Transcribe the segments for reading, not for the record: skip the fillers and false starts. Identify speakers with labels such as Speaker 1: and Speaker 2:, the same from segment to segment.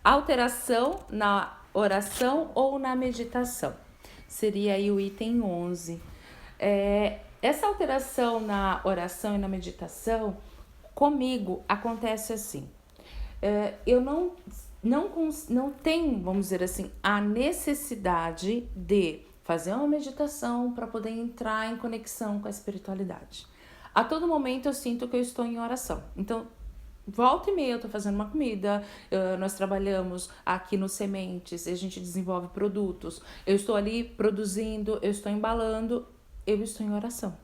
Speaker 1: Alteração na oração ou na meditação. Seria aí o item 11. Essa alteração na oração e na meditação, comigo, acontece assim. Eu não tenho, vamos dizer assim, a necessidade de fazer uma meditação para poder entrar em conexão com a espiritualidade. A todo momento eu sinto que eu estou em oração. Então, volta e meia eu tô fazendo uma comida, nós trabalhamos aqui no Sementes, a gente desenvolve produtos, eu estou ali produzindo, eu estou embalando, eu estou em oração.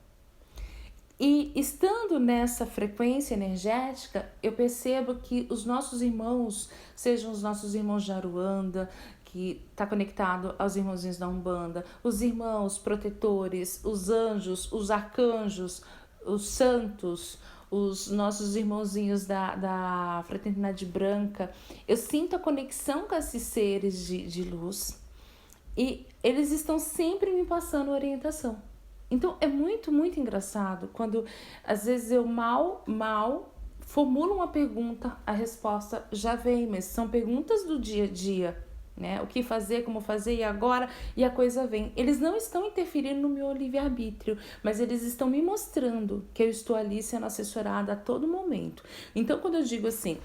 Speaker 1: E estando nessa frequência energética, eu percebo que os nossos irmãos, sejam os nossos irmãos de Aruanda, que está conectado aos irmãozinhos da Umbanda, os irmãos protetores, os anjos, os arcanjos, os santos, os nossos irmãozinhos da Fraternidade Branca, eu sinto a conexão com esses seres de luz e eles estão sempre me passando orientação. Então é muito, muito engraçado quando às vezes eu mal formulo uma pergunta, a resposta já vem, mas são perguntas do dia a dia, né? O que fazer, como fazer e agora, e a coisa vem. Eles não estão interferindo no meu livre-arbítrio, mas eles estão me mostrando que eu estou ali sendo assessorada a todo momento. Então quando eu digo assim,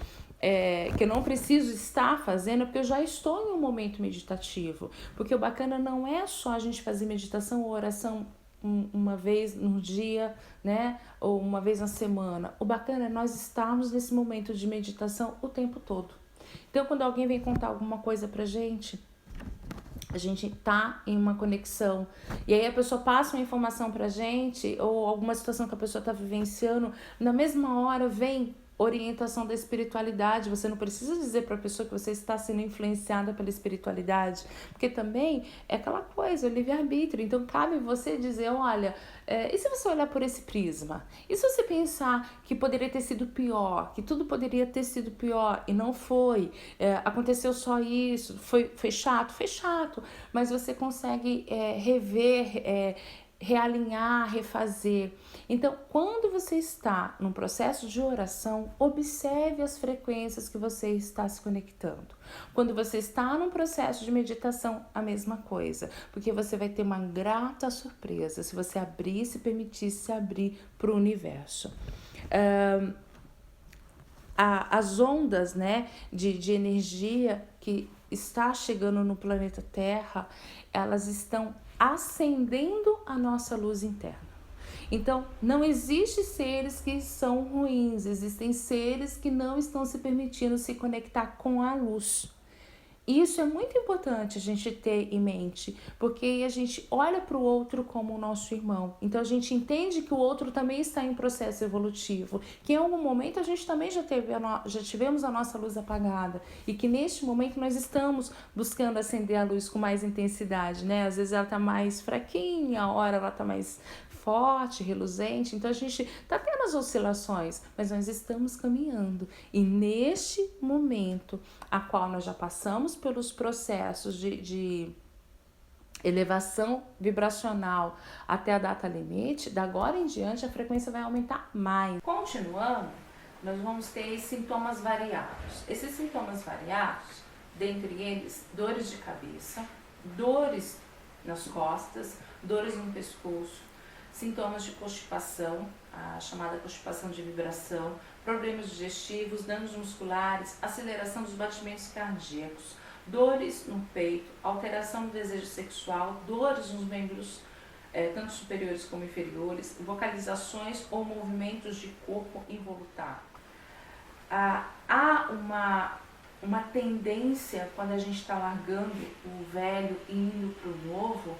Speaker 1: que eu não preciso estar fazendo, é porque eu já estou em um momento meditativo. Porque o bacana não é só a gente fazer meditação ou oração uma vez no dia, né? Ou uma vez na semana. O bacana é nós estarmos nesse momento de meditação o tempo todo. Então, quando alguém vem contar alguma coisa pra gente, a gente tá em uma conexão. E aí a pessoa passa uma informação pra gente, ou alguma situação que a pessoa tá vivenciando, na mesma hora vem orientação da espiritualidade. Você não precisa dizer para a pessoa que você está sendo influenciada pela espiritualidade, porque também é aquela coisa, o livre-arbítrio. Então cabe você dizer, olha, e se você olhar por esse prisma? E se você pensar que poderia ter sido pior, que tudo poderia ter sido pior e não foi, aconteceu só isso, foi chato, mas você consegue rever, realinhar, refazer. Então, quando você está num processo de oração, observe as frequências que você está se conectando. Quando você está num processo de meditação, a mesma coisa, porque você vai ter uma grata surpresa se você abrir, se permitir se abrir para o universo. As ondas, né, de energia que está chegando no planeta Terra, elas estão acendendo a nossa luz interna. Então, não existe seres que são ruins, existem seres que não estão se permitindo se conectar com a luz. Isso é muito importante a gente ter em mente, porque a gente olha para o outro como o nosso irmão. Então a gente entende que o outro também está em processo evolutivo, que em algum momento a gente também já tivemos a nossa luz apagada e que neste momento nós estamos buscando acender a luz com mais intensidade, né? Às vezes ela está mais fraquinha, a hora ela está mais forte, reluzente, então a gente está tendo as oscilações, mas nós estamos caminhando. E neste momento, a qual nós já passamos pelos processos de elevação vibracional até a data limite, da agora em diante a frequência vai aumentar mais. Continuando, nós vamos ter sintomas variados. Esses sintomas variados, dentre eles, dores de cabeça, dores nas costas, dores no pescoço, sintomas de constipação, a chamada constipação de vibração, problemas digestivos, danos musculares, aceleração dos batimentos cardíacos, dores no peito, alteração do desejo sexual, dores nos membros tanto superiores como inferiores, vocalizações ou movimentos de corpo involuntário. Há uma tendência, quando a gente está largando o velho e indo para o novo,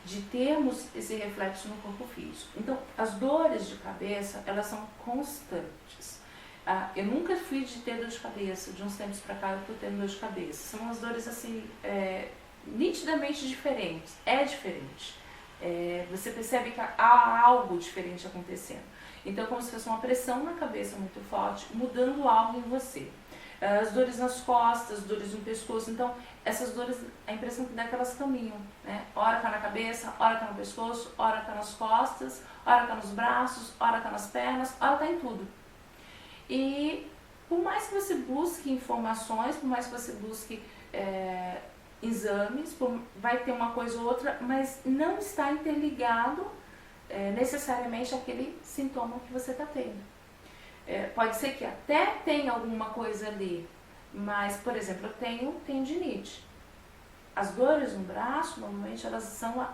Speaker 1: de termos esse reflexo no corpo físico. Então, as dores de cabeça, elas são constantes. Eu nunca fui de ter dor de cabeça, de uns tempos para cá eu estou tendo dor de cabeça. São umas dores assim, nitidamente diferentes, é diferente. Você percebe que há algo diferente acontecendo. Então, é como se fosse uma pressão na cabeça muito forte, mudando algo em você. As dores nas costas, dores no pescoço, então essas dores, a impressão que dá é que elas caminham, né? Ora tá na cabeça, ora tá no pescoço, ora tá nas costas, ora tá nos braços, ora tá nas pernas, ora tá em tudo. E Por mais que você busque informações, por mais que você busque exames, vai ter uma coisa ou outra, mas não está interligado necessariamente àquele sintoma que você está tendo. Pode ser que até tenha alguma coisa ali, mas, por exemplo, eu tenho tendinite. As dores no braço, normalmente, elas são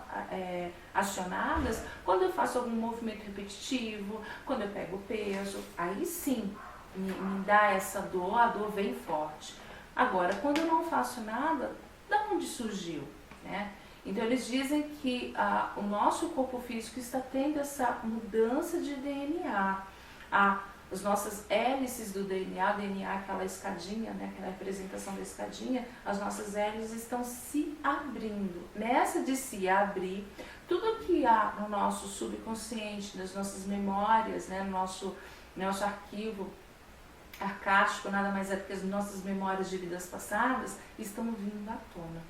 Speaker 1: acionadas quando eu faço algum movimento repetitivo, quando eu pego peso, aí sim me dá essa dor, a dor vem forte. Agora, quando eu não faço nada, de onde surgiu, né? Então, eles dizem que o nosso corpo físico está tendo essa mudança de DNA. As nossas hélices do DNA, aquela escadinha, né, aquela representação da escadinha, as nossas hélices estão se abrindo. Nessa de se abrir, tudo que há no nosso subconsciente, nas nossas memórias, né, no nosso arquivo arcástico, nada mais é do que as nossas memórias de vidas passadas, estão vindo à tona.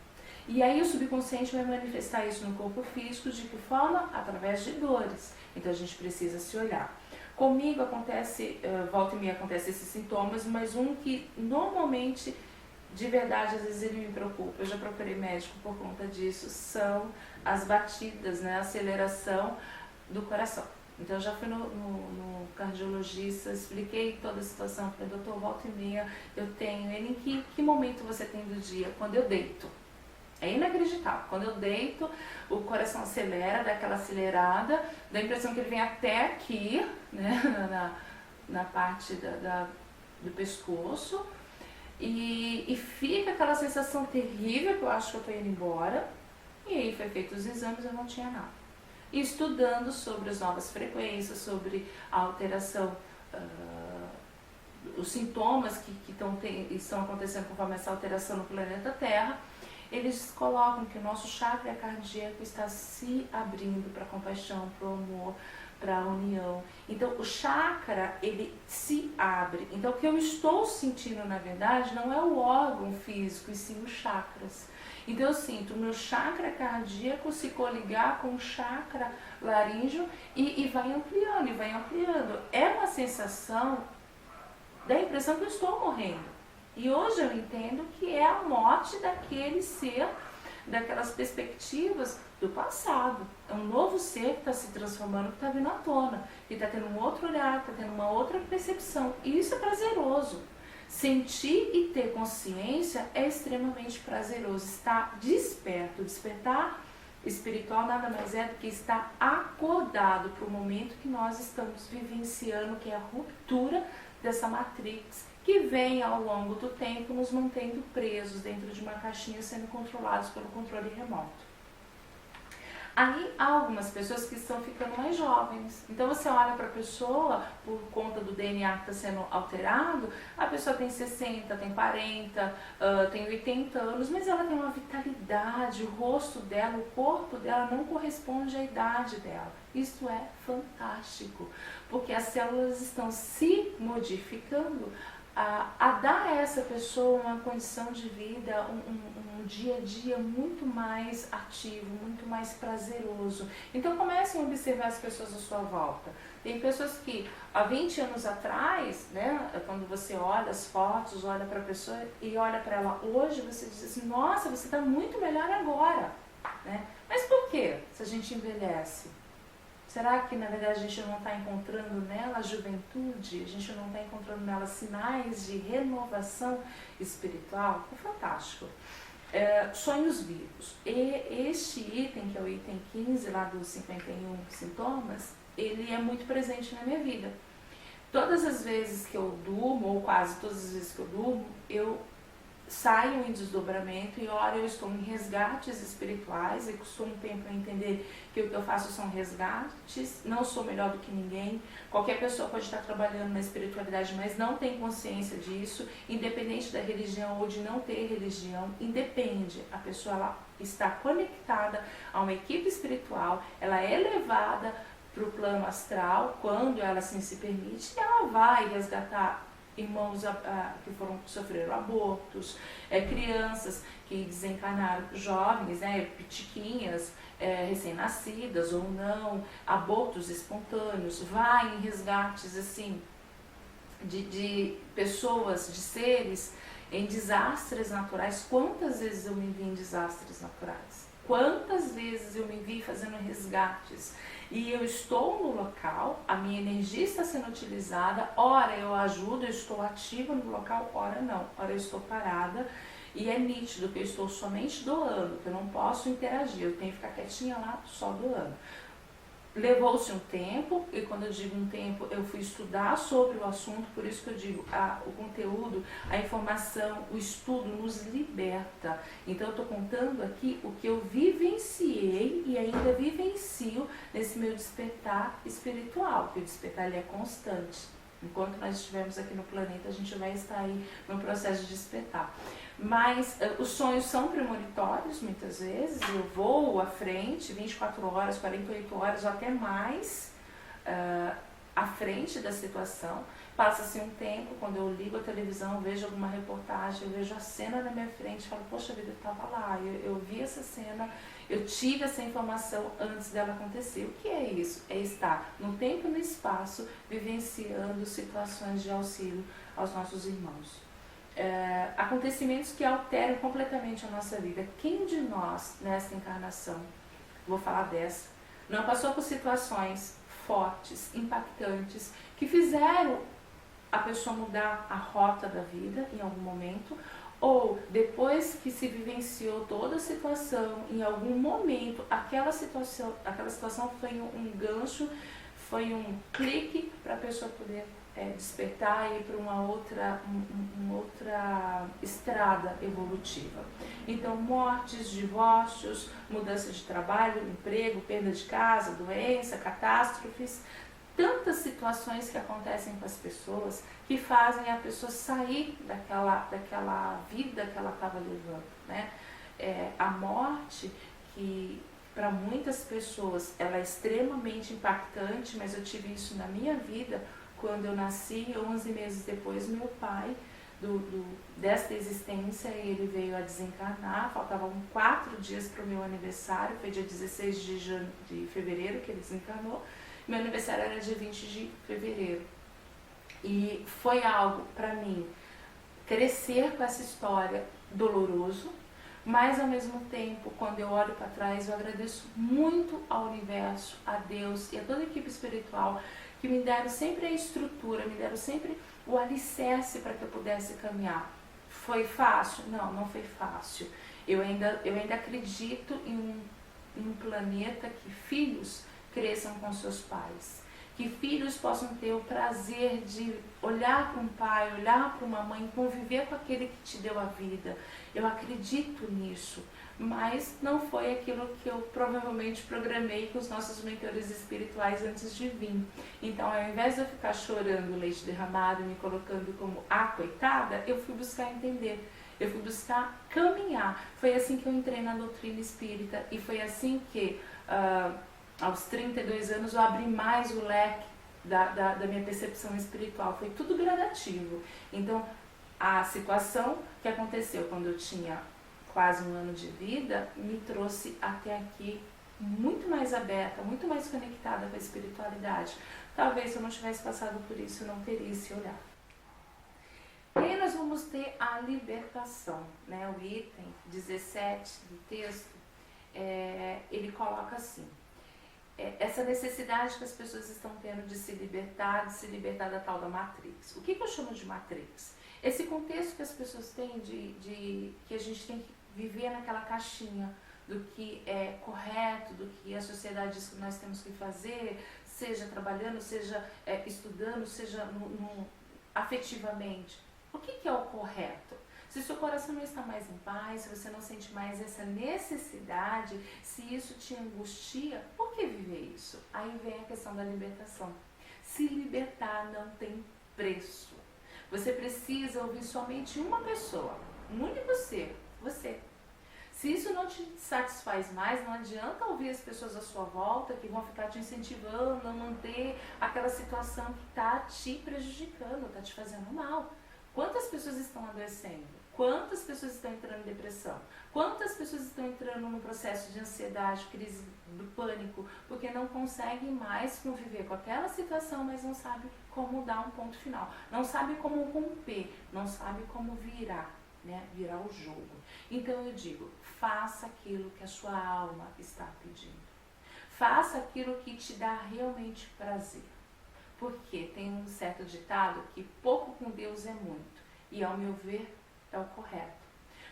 Speaker 1: E aí o subconsciente vai manifestar isso no corpo físico, de que forma? Através de dores. Então a gente precisa se olhar. Comigo acontece, volta e meia acontece esses sintomas, mas um que normalmente, de verdade, às vezes ele me preocupa, eu já procurei médico por conta disso, são as batidas, né, a aceleração do coração. Então eu já fui no cardiologista, expliquei toda a situação, falei, doutor, volta e meia, eu tenho, ele em que momento você tem do dia? Quando eu deito. É inacreditável. Quando eu deito, o coração acelera, dá aquela acelerada, dá a impressão que ele vem até aqui, né, na parte do pescoço, e fica aquela sensação terrível, que eu acho que eu estou indo embora, e aí foi feito os exames e eu não tinha nada. E estudando sobre as novas frequências, sobre a alteração, os sintomas que estão acontecendo conforme essa alteração no planeta Terra, eles colocam que o nosso chakra cardíaco está se abrindo para a compaixão, para o amor, para a união. Então, o chakra, ele se abre. Então, o que eu estou sentindo, na verdade, não é o órgão físico, e sim os chakras. Então, eu sinto o meu chakra cardíaco se coligar com o chakra laríngeo e vai ampliando, e vai ampliando. É uma sensação, dá a impressão que eu estou morrendo. E hoje eu entendo que é a morte daquele ser, daquelas perspectivas do passado. É um novo ser que está se transformando, que está vindo à tona, que está tendo um outro olhar, está tendo uma outra percepção. E isso é prazeroso. Sentir e ter consciência é extremamente prazeroso. Estar desperto. Despertar espiritual nada mais é do que estar acordado para o momento que nós estamos vivenciando, que é a ruptura dessa matrix, que vem ao longo do tempo nos mantendo presos dentro de uma caixinha, sendo controlados pelo controle remoto. Aí há algumas pessoas que estão ficando mais jovens. Então você olha para a pessoa, por conta do DNA que está sendo alterado, a pessoa tem 60, tem 40, tem 80 anos, mas ela tem uma vitalidade, o rosto dela, o corpo dela não corresponde à idade dela. Isso é fantástico, porque as células estão se modificando a dar a essa pessoa uma condição de vida, um dia a dia muito mais ativo, muito mais prazeroso. Então comecem a observar as pessoas à sua volta. Tem pessoas que há 20 anos atrás, né, quando você olha as fotos, olha para a pessoa e olha para ela hoje, você diz assim, nossa, você está muito melhor agora, né? Mas por quê? Se a gente envelhece? Será que, na verdade, a gente não está encontrando nela a juventude? A gente não está encontrando nela sinais de renovação espiritual? É fantástico. Sonhos vivos. E este item, que é o item 15 lá dos 51 sintomas, ele é muito presente na minha vida. Todas as vezes que eu durmo, ou quase todas as vezes que eu durmo, eu saio em desdobramento e ora eu estou em resgates espirituais, eu costumo um tempo a entender que o que eu faço são resgates, não sou melhor do que ninguém, qualquer pessoa pode estar trabalhando na espiritualidade, mas não tem consciência disso, independente da religião ou de não ter religião, independe, a pessoa ela está conectada a uma equipe espiritual, ela é levada para o plano astral, quando ela assim se permite, e ela vai resgatar irmãos que sofreram abortos, crianças que desencarnaram, jovens, né, pitiquinhas, recém-nascidas ou não, abortos espontâneos, vai em resgates assim de pessoas, de seres em desastres naturais. Quantas vezes eu me vi em desastres naturais? Quantas vezes eu me vi fazendo resgates? E eu estou no local, a minha energia está sendo utilizada, ora eu ajudo, eu estou ativa no local, ora não, ora eu estou parada. E é nítido que eu estou somente doando, que eu não posso interagir, eu tenho que ficar quietinha lá só doando. Levou-se um tempo, e quando eu digo um tempo, eu fui estudar sobre o assunto, por isso que eu digo, o conteúdo, a informação, o estudo nos liberta. Então eu estou contando aqui o que eu vivenciei e ainda vivencio nesse meu despertar espiritual, que o despertar ele é constante. Enquanto nós estivermos aqui no planeta, a gente vai estar aí no processo de despertar. Mas os sonhos são premonitórios, muitas vezes. Eu vou à frente, 24 horas, 48 horas ou até mais à frente da situação. Passa-se um tempo, quando eu ligo a televisão, vejo alguma reportagem, eu vejo a cena na minha frente e falo, poxa vida, eu estava lá, eu vi essa cena, eu tive essa informação antes dela acontecer. O que é isso? É estar no tempo e no espaço vivenciando situações de auxílio aos nossos irmãos. Acontecimentos que alteram completamente a nossa vida. Quem de nós, nessa encarnação, vou falar dessa, não passou por situações fortes, impactantes, que fizeram a pessoa mudar a rota da vida em algum momento, ou depois que se vivenciou toda a situação, em algum momento, aquela situação foi um gancho, foi um clique para a pessoa poder despertar e ir para uma outra estrada evolutiva. Então, mortes, divórcios, mudança de trabalho, emprego, perda de casa, doença, catástrofes, tantas situações que acontecem com as pessoas que fazem a pessoa sair daquela vida que ela estava levando, né? A morte, que para muitas pessoas ela é extremamente impactante, mas eu tive isso na minha vida. Quando eu nasci, 11 meses depois, meu pai, desta existência, ele veio a desencarnar. Faltavam 4 dias para o meu aniversário, foi dia 16 de fevereiro que ele desencarnou. Meu aniversário era dia 20 de fevereiro. E foi algo, para mim, crescer com essa história doloroso, mas ao mesmo tempo, quando eu olho para trás, eu agradeço muito ao universo, a Deus e a toda a equipe espiritual que me deram sempre a estrutura, me deram sempre o alicerce para que eu pudesse caminhar. Foi fácil? Não, não foi fácil. Eu ainda acredito em um planeta que filhos cresçam com seus pais, que filhos possam ter o prazer de olhar para um pai, olhar para uma mãe, conviver com aquele que te deu a vida. Eu acredito nisso, mas não foi aquilo que eu provavelmente programei com os nossos mentores espirituais antes de vir. Então, ao invés de eu ficar chorando leite derramado, me colocando como coitada, eu fui buscar entender. Eu fui buscar caminhar. Foi assim que eu entrei na doutrina espírita e foi assim que aos 32 anos eu abri mais o leque da minha percepção espiritual. Foi tudo gradativo. Então, a situação que aconteceu quando eu tinha quase 1 ano de vida me trouxe até aqui muito mais aberta, muito mais conectada com a espiritualidade. Talvez se eu não tivesse passado por isso, eu não teria esse olhar. E aí nós vamos ter a libertação, né? O item 17 do texto, ele coloca assim: essa necessidade que as pessoas estão tendo de se libertar da tal da Matrix. O que eu chamo de Matrix? Esse contexto que as pessoas têm de que a gente tem que viver naquela caixinha do que é correto, do que a sociedade diz que nós temos que fazer, seja trabalhando, seja estudando, seja afetivamente. O que é o correto? Se o seu coração não está mais em paz, se você não sente mais essa necessidade, se isso te angustia, por que viver isso? Aí vem a questão da libertação. Se libertar não tem preço. Você precisa ouvir somente uma pessoa, um único ser, você. Se isso não te satisfaz mais, não adianta ouvir as pessoas à sua volta que vão ficar te incentivando a manter aquela situação que está te prejudicando, está te fazendo mal. Quantas pessoas estão adoecendo? Quantas pessoas estão entrando em depressão? Quantas pessoas estão entrando no processo de ansiedade, crise do pânico, porque não conseguem mais conviver com aquela situação, mas não sabe como dar um ponto final, não sabe como romper, não sabe como virar, né? Virar o jogo. Então eu digo, faça aquilo que a sua alma está pedindo. Faça aquilo que te dá realmente prazer. Porque tem um certo ditado que pouco com Deus é muito. E ao meu ver, é o correto.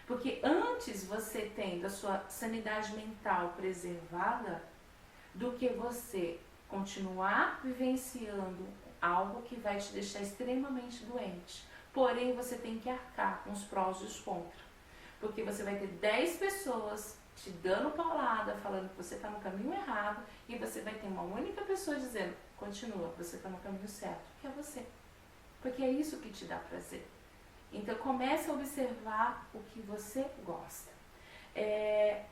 Speaker 1: Porque antes você tem da sua sanidade mental preservada do que você continuar vivenciando algo que vai te deixar extremamente doente. Porém, você tem que arcar com os prós e os contras. Porque você vai ter 10 pessoas te dando paulada, falando que você está no caminho errado, e você vai ter uma única pessoa dizendo, continua, você está no caminho certo, que é você. Porque é isso que te dá prazer. Então comece a observar o que você gosta.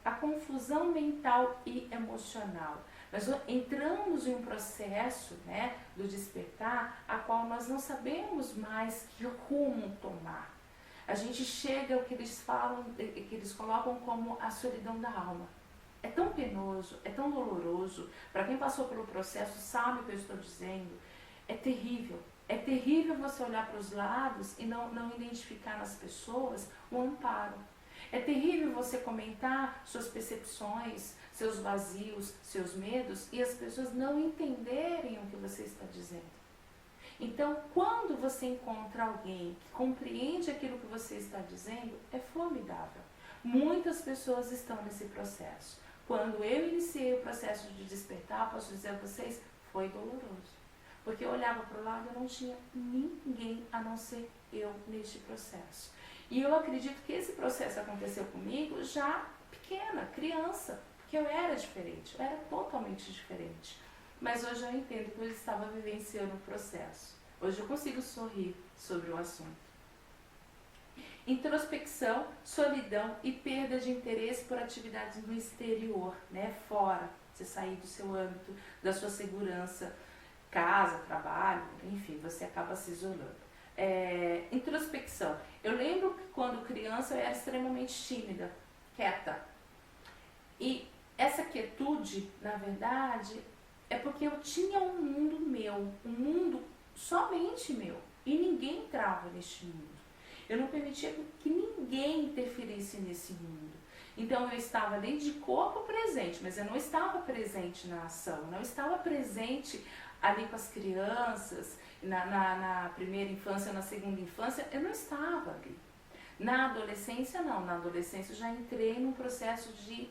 Speaker 1: A confusão mental e emocional. Nós entramos em um processo, né, do despertar, a qual nós não sabemos mais que rumo tomar. A gente chega ao que eles falam, que eles colocam como a solidão da alma. É tão penoso, é tão doloroso. Para quem passou pelo processo sabe o que eu estou dizendo. É terrível. É terrível você olhar para os lados e não identificar nas pessoas o amparo. É terrível você comentar suas percepções, seus vazios, seus medos, e as pessoas não entenderem o que você está dizendo. Então, quando você encontra alguém que compreende aquilo que você está dizendo, é formidável. Muitas pessoas estão nesse processo. Quando eu iniciei o processo de despertar, posso dizer a vocês, foi doloroso. Porque eu olhava para o lado e não tinha ninguém a não ser eu neste processo. E eu acredito que esse processo aconteceu comigo já pequena, criança, porque eu era diferente, eu era totalmente diferente. Mas hoje eu entendo que eu estava vivenciando o processo. Hoje eu consigo sorrir sobre o assunto. Introspecção, solidão e perda de interesse por atividades no exterior, né? Fora, você sair do seu âmbito, da sua segurança, casa, trabalho, enfim, você acaba se isolando. Introspecção. Eu lembro que quando criança eu era extremamente tímida, quieta. E essa quietude, na verdade, é porque eu tinha um mundo meu, um mundo somente meu. E ninguém entrava neste mundo. Eu não permitia que ninguém interferisse nesse mundo. Então eu estava ali de corpo presente, mas eu não estava presente na ação, não estava presente ali com as crianças, na primeira infância, na segunda infância, eu não estava ali. Na adolescência, não. Na adolescência eu já entrei num processo de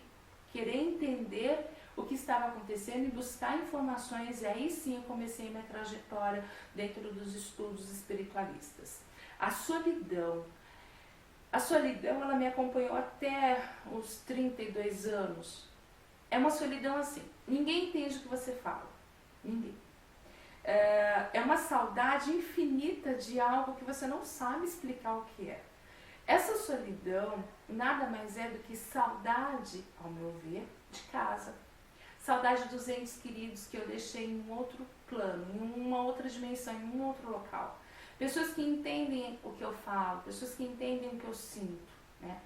Speaker 1: querer entender o que estava acontecendo e buscar informações, e aí sim eu comecei minha trajetória dentro dos estudos espiritualistas. A solidão, ela me acompanhou até os 32 anos. É uma solidão assim, ninguém entende o que você fala, ninguém. É uma saudade infinita de algo que você não sabe explicar o que é. Essa solidão nada mais é do que saudade, ao meu ver, de casa. Saudade dos entes queridos que eu deixei em um outro plano, em uma outra dimensão, em um outro local. Pessoas que entendem o que eu falo, pessoas que entendem o que eu sinto, né?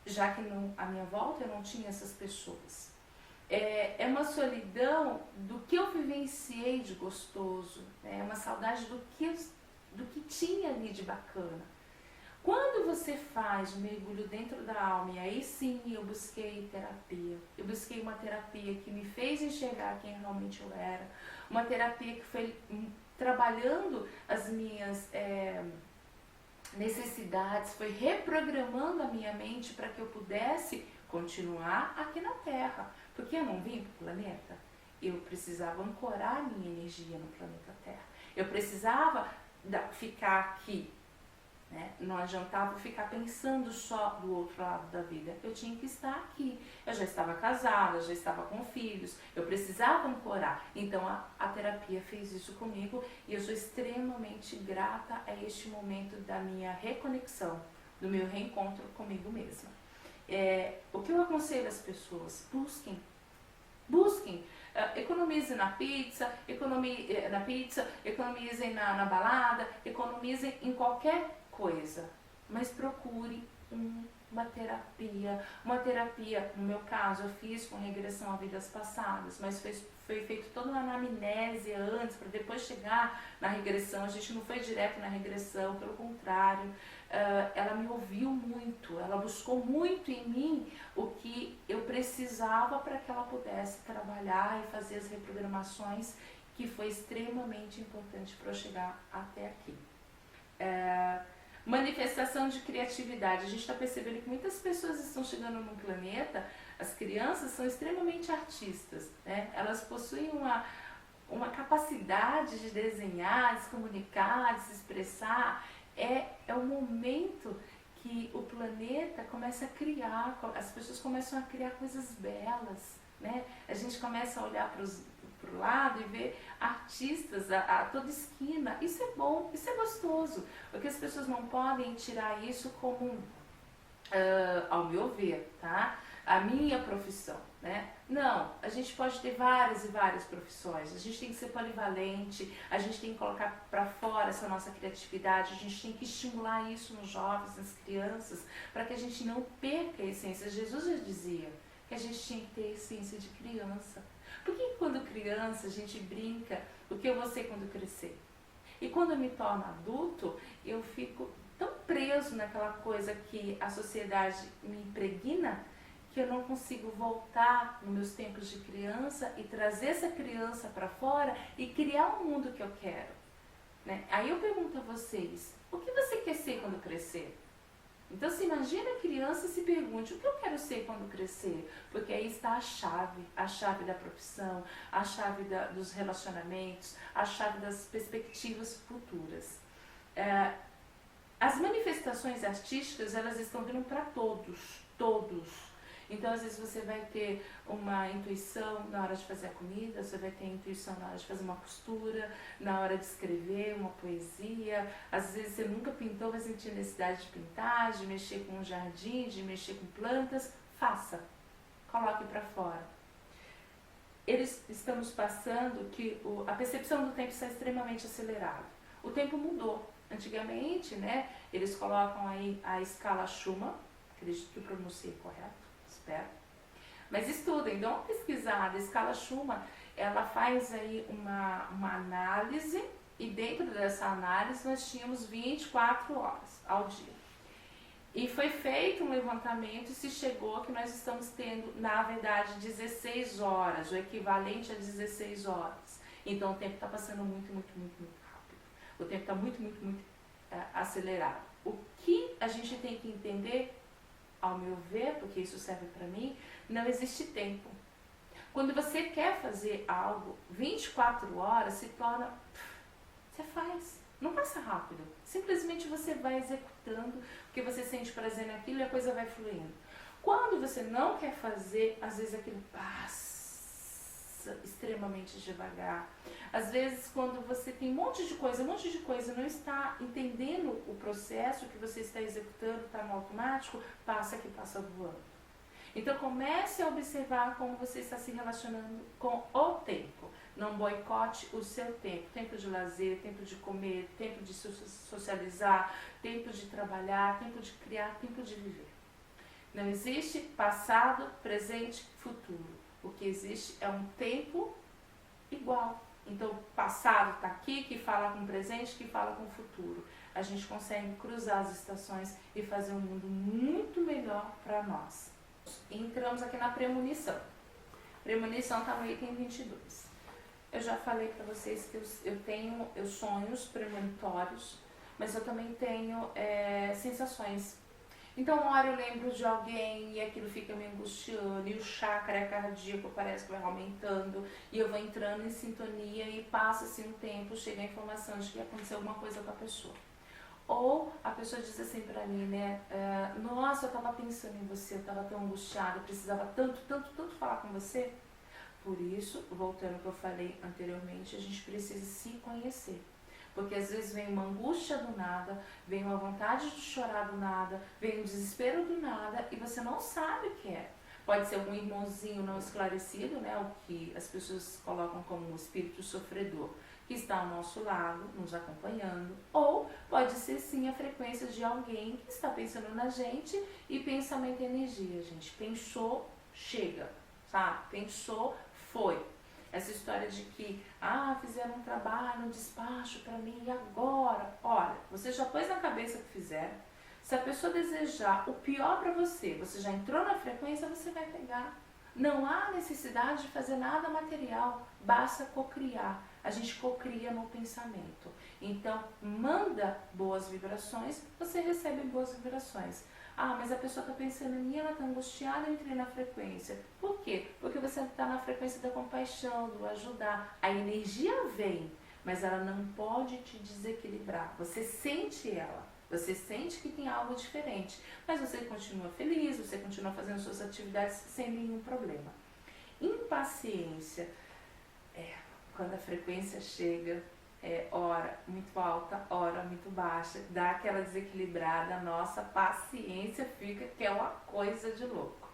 Speaker 1: Já que à minha volta eu não tinha essas pessoas. É uma solidão do que eu vivenciei de gostoso, né? É uma saudade do que tinha ali de bacana. Quando você faz um mergulho dentro da alma, e aí sim eu busquei terapia, eu busquei uma terapia que me fez enxergar quem realmente eu era, uma terapia que foi trabalhando as minhas necessidades, foi reprogramando a minha mente para que eu pudesse continuar aqui na Terra. Porque eu não vim para o planeta, eu precisava ancorar a minha energia no planeta Terra. Eu precisava ficar aqui, né? Não adiantava ficar pensando só do outro lado da vida. Eu tinha que estar aqui. Eu já estava casada, já estava com filhos. Eu precisava ancorar. Então a terapia fez isso comigo e eu sou extremamente grata a este momento da minha reconexão, do meu reencontro comigo mesma. O que eu aconselho às pessoas? Busquem, economizem na pizza, economizem na balada, economizem em qualquer coisa, mas procure uma terapia. Uma terapia, no meu caso, eu fiz com regressão a vidas passadas, mas foi feito toda uma anamnese antes, para depois chegar na regressão. A gente não foi direto na regressão, pelo contrário. Ela me ouviu muito, ela buscou muito em mim o que eu precisava para que ela pudesse trabalhar e fazer as reprogramações, que foi extremamente importante para eu chegar até aqui. Manifestação de criatividade. A gente está percebendo que muitas pessoas estão chegando num planeta, as crianças são extremamente artistas, né? Elas possuem uma capacidade de desenhar, de se comunicar, de se expressar. É o momento que o planeta começa a criar, as pessoas começam a criar coisas belas, né? A gente começa a olhar para o lado e ver artistas a toda esquina. Isso é bom, isso é gostoso, porque as pessoas não podem tirar isso como, ao meu ver, tá? A minha profissão, né? Não, a gente pode ter várias e várias profissões, a gente tem que ser polivalente, a gente tem que colocar para fora essa nossa criatividade, a gente tem que estimular isso nos jovens, nas crianças, para que a gente não perca a essência. Jesus já dizia que a gente tinha que ter a essência de criança. Por que quando criança a gente brinca o que eu vou ser quando crescer? E quando eu me torno adulto, eu fico tão preso naquela coisa que a sociedade me impregna, que eu não consigo voltar nos meus tempos de criança e trazer essa criança para fora e criar o mundo que eu quero, né? Aí eu pergunto a vocês, o que você quer ser quando crescer? Então se imagina a criança e se pergunte, o que eu quero ser quando crescer? Porque aí está a chave da profissão, a chave dos relacionamentos, a chave das perspectivas futuras. As manifestações artísticas, elas estão vindo para todos. Então, às vezes você vai ter uma intuição na hora de fazer a comida, você vai ter intuição na hora de fazer uma costura, na hora de escrever uma poesia. Às vezes você nunca pintou, vai sentir necessidade de pintar, de mexer com um jardim, de mexer com plantas. Faça, coloque para fora. Estamos passando que a percepção do tempo está extremamente acelerada. O tempo mudou. Antigamente, né, eles colocam aí a escala Schumann, acredito que eu pronunciei correto. Espero. Mas estudem, dão uma pesquisada. A escala Schumann, ela faz aí uma análise, e dentro dessa análise nós tínhamos 24 horas ao dia. E foi feito um levantamento e se chegou que nós estamos tendo, na verdade, 16 horas, o equivalente a 16 horas. Então o tempo está passando muito rápido. O tempo está muito acelerado. O que a gente tem que entender, ao meu ver, porque isso serve para mim, não existe tempo. Quando você quer fazer algo, 24 horas se torna... Você faz. Não passa rápido. Simplesmente você vai executando, porque você sente prazer naquilo e a coisa vai fluindo. Quando você não quer fazer, às vezes aquilo passa extremamente devagar. Às vezes, quando você tem um monte de coisa, não está entendendo o processo que você está executando, está no automático, passa voando. Então, comece a observar como você está se relacionando com o tempo. Não boicote o seu tempo. Tempo de lazer, tempo de comer, tempo de socializar, tempo de trabalhar, tempo de criar, tempo de viver. Não existe passado, presente, futuro. O que existe é um tempo igual. Então, o passado está aqui, que fala com o presente, que fala com o futuro. A gente consegue cruzar as estações e fazer um mundo muito melhor para nós. Entramos aqui na premonição. Premonição está no item 22. Eu já falei para vocês que eu tenho sonhos premonitórios, mas eu também tenho sensações. Então, uma hora eu lembro de alguém e aquilo fica me angustiando, e o chakra cardíaco parece que vai aumentando, e eu vou entrando em sintonia e passa-se um tempo, chega a informação de que aconteceu alguma coisa com a pessoa. Ou a pessoa diz assim pra mim, né, nossa, eu tava pensando em você, eu tava tão angustiada, eu precisava tanto falar com você. Por isso, voltando ao que eu falei anteriormente, a gente precisa se conhecer. Porque às vezes vem uma angústia do nada, vem uma vontade de chorar do nada, vem um desespero do nada e você não sabe o que é. Pode ser algum irmãozinho não esclarecido, né, o que as pessoas colocam como um espírito sofredor, que está ao nosso lado, nos acompanhando, ou Pode ser sim a frequência de alguém que está pensando na gente, e pensamento e energia, gente. Pensou, chega, sabe? Pensou, foi. Essa história de que, fizeram um trabalho, um despacho para mim, e agora? Olha, você já pôs na cabeça que fizeram. Se a pessoa desejar o pior para você, você já entrou na frequência, você vai pegar. Não há necessidade de fazer nada material, basta cocriar. A gente cocria no pensamento. Então, manda boas vibrações, você recebe boas vibrações. Mas a pessoa está pensando em mim, ela está angustiada, eu entrei na frequência. Por quê? Porque você está na frequência da compaixão, do ajudar. A energia vem, mas ela não pode te desequilibrar. Você sente ela. Você sente que tem algo diferente, mas você continua feliz, você continua fazendo suas atividades sem nenhum problema. Impaciência, quando a frequência chega, hora muito alta, hora muito baixa, dá aquela desequilibrada, a nossa paciência fica que é uma coisa de louco.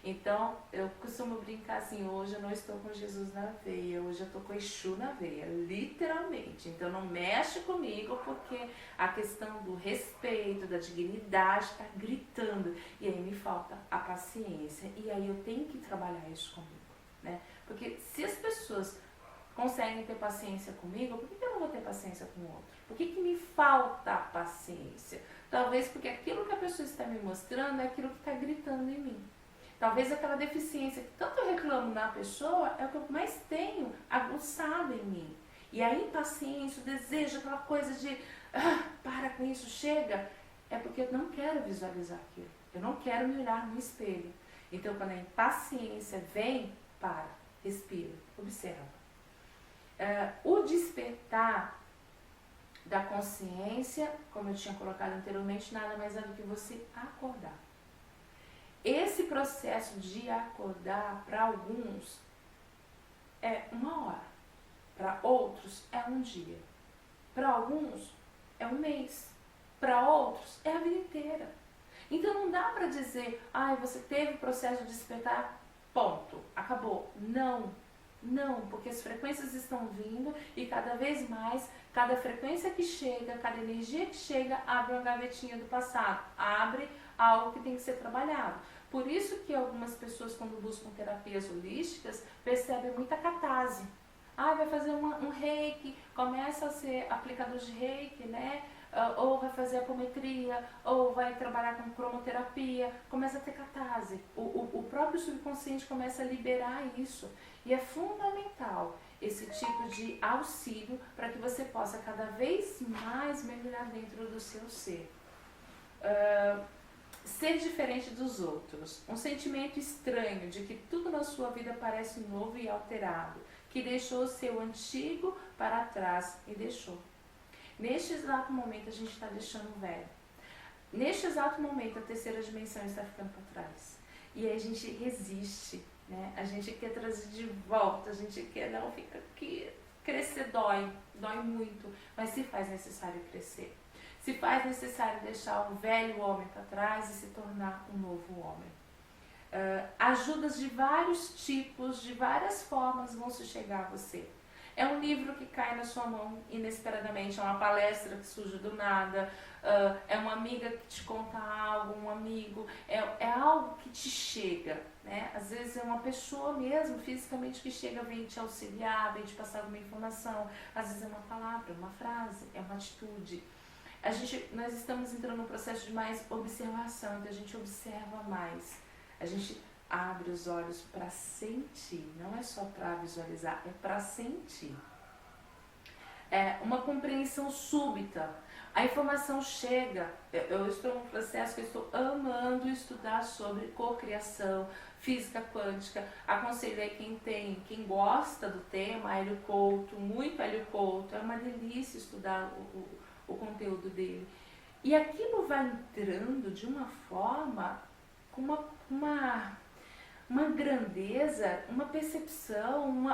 Speaker 1: Então, eu costumo brincar assim, hoje eu não estou com Jesus na veia, hoje eu estou com Exu na veia, literalmente. Então, não mexe comigo, porque a questão do respeito, da dignidade está gritando. E aí me falta a paciência. E aí eu tenho que trabalhar isso comigo, né? Porque se as pessoas conseguem ter paciência comigo, por que eu não vou ter paciência com o outro? Por que me falta paciência? Talvez porque aquilo que a pessoa está me mostrando é aquilo que está gritando em mim. Talvez aquela deficiência que tanto eu reclamo na pessoa é o que eu mais tenho aguçado em mim. E a impaciência, o desejo, aquela coisa de para com isso, chega, é porque eu não quero visualizar aquilo. Eu não quero me olhar no espelho. Então, quando a impaciência vem, para, respira, observa. O despertar da consciência, como eu tinha colocado anteriormente, nada mais é do que você acordar. Esse processo de acordar, para alguns, é 1 hora. Para outros, é 1 dia. Para alguns, é 1 mês. Para outros, é a vida inteira. Então, não dá para dizer, você teve o processo de despertar, ponto, acabou. Não, porque as frequências estão vindo e cada vez mais, cada frequência que chega, cada energia que chega, abre uma gavetinha do passado, abre algo que tem que ser trabalhado. Por isso que algumas pessoas, quando buscam terapias holísticas, percebem muita catarse. Vai fazer um reiki, começa a ser aplicador de reiki, né? Ou vai fazer apometria, ou vai trabalhar com cromoterapia, começa a ter catarse. O próprio subconsciente começa a liberar isso. E é fundamental esse tipo de auxílio para que você possa cada vez mais mergulhar dentro do seu ser. Ser diferente dos outros, um sentimento estranho de que tudo na sua vida parece novo e alterado, que deixou o seu antigo para trás e deixou. Neste exato momento a gente está deixando o velho. Neste exato momento a terceira dimensão está ficando para trás. E aí a gente resiste, né? A gente quer trazer de volta, a gente quer, não, fica aqui, crescer dói muito, mas se faz necessário crescer. Se faz necessário deixar o velho homem para trás e se tornar um novo homem. Ajudas de vários tipos, de várias formas vão se chegar a você. É um livro que cai na sua mão inesperadamente, é uma palestra que surge do nada, é uma amiga que te conta algo, um amigo, é algo que te chega, né? Às vezes é uma pessoa mesmo, fisicamente, que chega, vem te auxiliar, vem te passar alguma informação, às vezes é uma palavra, uma frase, é uma atitude. Nós estamos entrando num processo de mais observação, então a gente observa mais, a gente abre os olhos para sentir, não é só para visualizar, é para sentir. É uma compreensão súbita, a informação chega, eu estou num processo que eu estou amando estudar sobre cocriação, física quântica, aconselhei quem gosta do tema, Hélio Couto, muito Hélio Couto, é uma delícia estudar o conteúdo dele. E aquilo vai entrando de uma forma, com uma grandeza, uma percepção,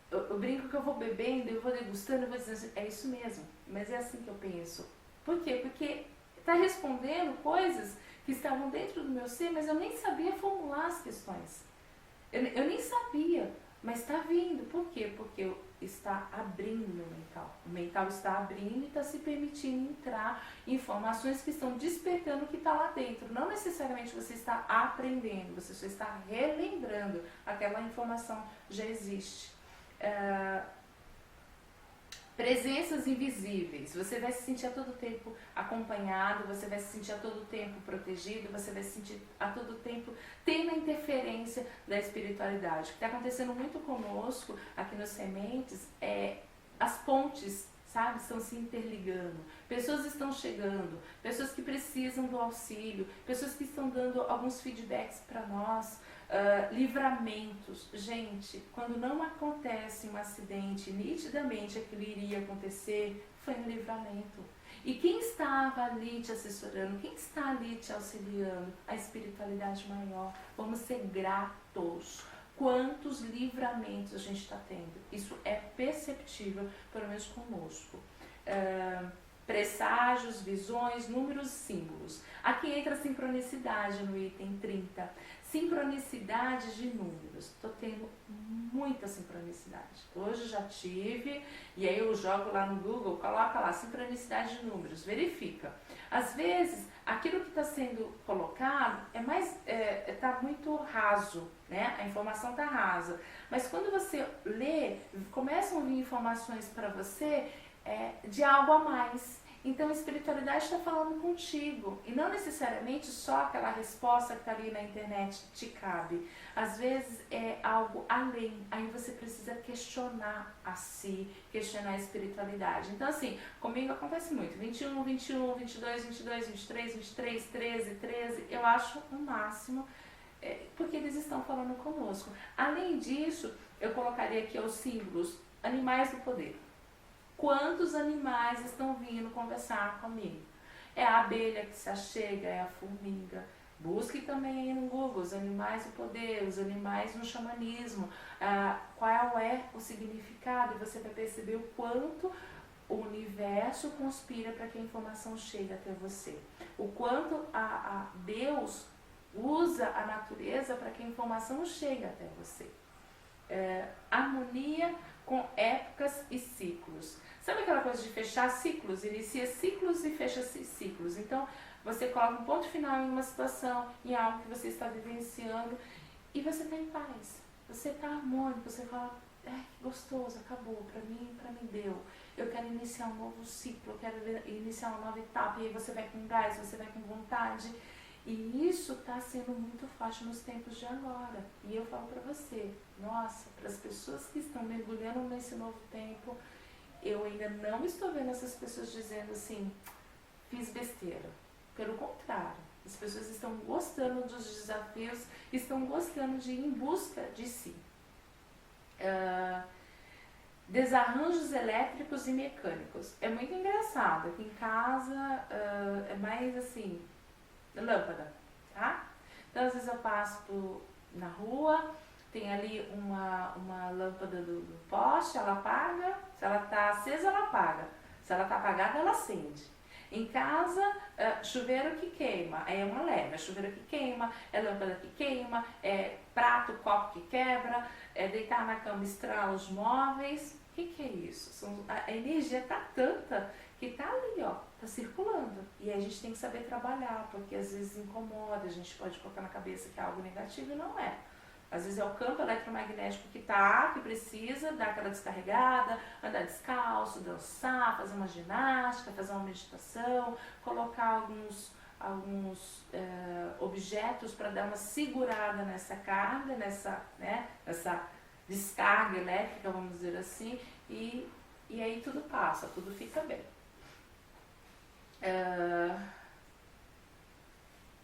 Speaker 1: eu brinco que eu vou bebendo, eu vou degustando, eu vou dizendo assim, é isso mesmo, mas é assim que eu penso. Por quê? Porque está respondendo coisas que estavam dentro do meu ser, mas eu nem sabia formular as questões. Eu nem sabia. Mas está vindo. Por quê? Porque está abrindo o meu mental. O mental está abrindo e está se permitindo entrar informações que estão despertando o que está lá dentro. Não necessariamente você está aprendendo, você só está relembrando. Aquela informação já existe. Presenças invisíveis. Você vai se sentir a todo tempo acompanhado, você vai se sentir a todo tempo protegido, você vai se sentir a todo tempo tendo a interferência da espiritualidade. O que está acontecendo muito conosco aqui nos Sementes é as pontes, sabe, estão se interligando. Pessoas estão chegando, pessoas que precisam do auxílio, pessoas que estão dando alguns feedbacks para nós. Livramentos. Gente, quando não acontece um acidente, nitidamente aquilo iria acontecer, foi um livramento. E quem estava ali te assessorando, quem está ali te auxiliando? A espiritualidade maior. Vamos ser gratos. Quantos livramentos a gente está tendo? Isso é perceptível, pelo menos conosco. Presságios, visões, números, símbolos. Aqui entra a sincronicidade no item 30. Sincronicidade de números. Estou tendo muita sincronicidade. Hoje já tive, e aí eu jogo lá no Google, coloca lá, sincronicidade de números, verifica. Às vezes, aquilo que está sendo colocado está muito raso, né? A informação está rasa. Mas quando você lê, começam a vir informações para você de algo a mais. Então a espiritualidade está falando contigo e não necessariamente só aquela resposta que está ali na internet te cabe. Às vezes é algo além, aí você precisa questionar a si, questionar a espiritualidade. Então assim, comigo acontece muito, 21, 21, 22, 22, 23, 23, 13, 13, eu acho o máximo, porque eles estão falando conosco. Além disso, eu colocaria aqui os símbolos, animais do poder. Quantos animais estão vindo conversar comigo? É a abelha que se achega, é a formiga. Busque também aí no Google os animais do poder, os animais no xamanismo. Qual é o significado? E você vai perceber o quanto o universo conspira para que a informação chegue até você. O quanto a Deus usa a natureza para que a informação chegue até você. Harmonia com épocas e ciclos. Sabe aquela coisa de fechar ciclos? Inicia ciclos e fecha ciclos. Então, você coloca um ponto final em uma situação, em algo que você está vivenciando e você está em paz. Você está harmônico, você fala, que gostoso, acabou, para mim deu. Eu quero iniciar um novo ciclo, eu quero iniciar uma nova etapa. E aí você vai com gás, você vai com vontade. E isso está sendo muito forte nos tempos de agora. E eu falo para você, nossa, para as pessoas que estão mergulhando nesse novo tempo, eu ainda não estou vendo essas pessoas dizendo assim, fiz besteira. Pelo contrário, as pessoas estão gostando dos desafios, estão gostando de ir em busca de si. Desarranjos elétricos e mecânicos. É muito engraçado. Aqui em casa é mais assim, lâmpada, tá? Então às vezes eu passo na rua, tem ali uma lâmpada do poste, ela apaga, se ela está acesa ela apaga, se ela está apagada ela acende. Em casa, chuveiro que queima, é uma leva, é chuveiro que queima, é lâmpada que queima, é prato, copo que quebra, é deitar na cama estralar os móveis. O que é isso? A energia está tanta que está ali, ó, está circulando. E a gente tem que saber trabalhar, porque às vezes incomoda, a gente pode colocar na cabeça que é algo negativo e não é. Às vezes é o campo eletromagnético que precisa dar aquela descarregada, andar descalço, dançar, fazer uma ginástica, fazer uma meditação, colocar alguns objetos para dar uma segurada nessa carga, nessa descarga elétrica, vamos dizer assim, e aí tudo passa, tudo fica bem.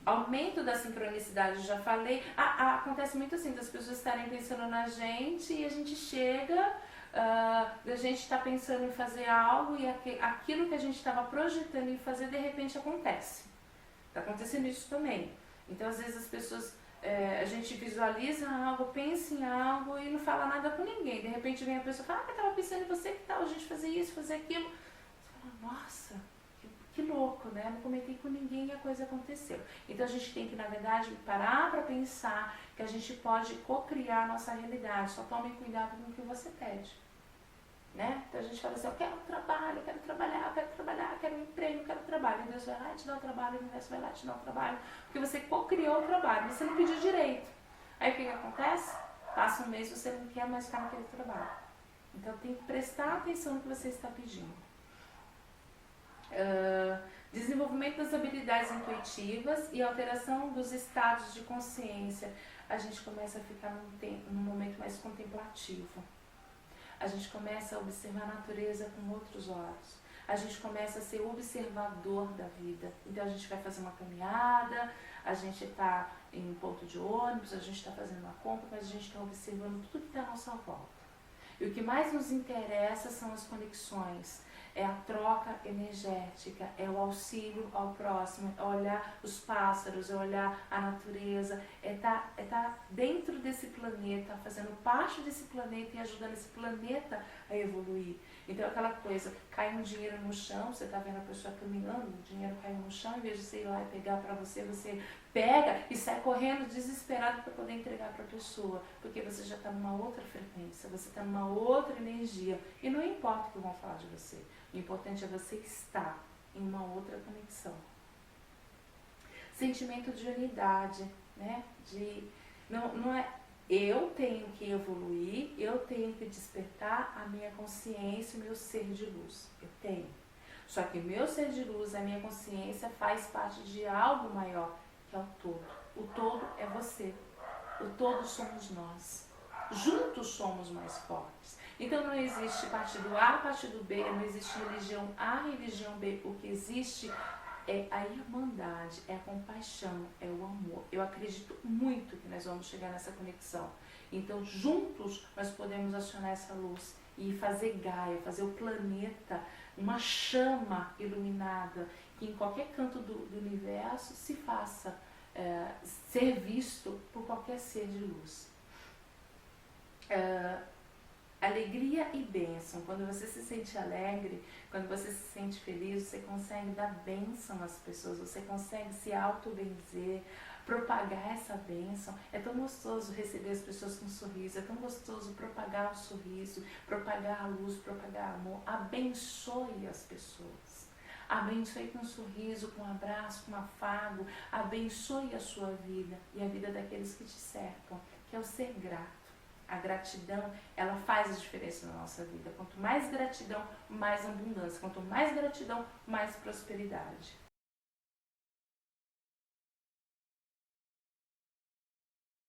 Speaker 1: Aumento da sincronicidade, já falei. Acontece muito assim, das pessoas estarem pensando na gente e a gente chega, a gente está pensando em fazer algo e aquilo que a gente estava projetando em fazer, de repente acontece. Está acontecendo isso também. Então, às vezes as pessoas, a gente visualiza algo, pensa em algo e não fala nada com ninguém. De repente vem a pessoa e fala, eu estava pensando em você, que tal a gente fazer isso, fazer aquilo. Você fala, nossa, que louco, né? né? Não comentei com ninguém e a coisa aconteceu. Então a gente tem que, na verdade, parar para pensar que a gente pode co-criar a nossa realidade. Só tome cuidado com o que você pede. Né? Então a gente fala assim, eu quero trabalho, eu quero trabalhar, eu quero trabalhar, eu quero um emprego, eu quero trabalho. E Deus vai lá e te dá o trabalho, o universo vai lá e te dá o trabalho. Porque você co-criou o trabalho, você não pediu direito. Aí o que acontece? Passa um mês e você não quer mais ficar naquele trabalho. Então tem que prestar atenção no que você está pedindo. Desenvolvimento das habilidades intuitivas e alteração dos estados de consciência. A gente começa a ficar num momento mais contemplativo. A gente começa a observar a natureza com outros olhos. A gente começa a ser observador da vida. Então a gente vai fazer uma caminhada, a gente está em um ponto de ônibus, a gente está fazendo uma compra, mas a gente está observando tudo que está à nossa volta. E o que mais nos interessa são as conexões, é a troca energética, é o auxílio ao próximo, é olhar os pássaros, é olhar a natureza, é tá dentro desse planeta, fazendo parte desse planeta e ajudando esse planeta a evoluir. Então aquela coisa, cai um dinheiro no chão, você está vendo a pessoa caminhando, o dinheiro caiu no chão, em vez de você ir lá e pegar para você, você pega e sai correndo desesperado para poder entregar para a pessoa, porque você já está numa outra frequência, você está numa outra energia, e não importa o que vão falar de você, o importante é você estar em uma outra conexão. Sentimento de unidade, né? Não é eu tenho que evoluir, eu tenho que despertar a minha consciência, o meu ser de luz. Eu tenho. Só que o meu ser de luz, a minha consciência faz parte de algo maior, que é o todo. O todo é você. O todo somos nós. Juntos somos mais fortes. Então não existe partido A, partido B, não existe religião A, religião B. O que existe é a irmandade, é a compaixão, é o amor. Eu acredito muito que nós vamos chegar nessa conexão. Então juntos nós podemos acionar essa luz e fazer Gaia, fazer o planeta uma chama iluminada, que em qualquer canto do universo se faça ser visto por qualquer ser de luz. Alegria e bênção. Quando você se sente alegre, quando você se sente feliz, você consegue dar bênção às pessoas, você consegue se auto-benzer, propagar essa bênção. É tão gostoso receber as pessoas com um sorriso, é tão gostoso propagar o sorriso, propagar a luz, propagar amor. Abençoe as pessoas. Abençoe com um sorriso, com um abraço, com um afago. Abençoe a sua vida e a vida daqueles que te cercam, que é o ser grato. A gratidão, ela faz a diferença na nossa vida. Quanto mais gratidão, mais abundância. Quanto mais gratidão, mais prosperidade.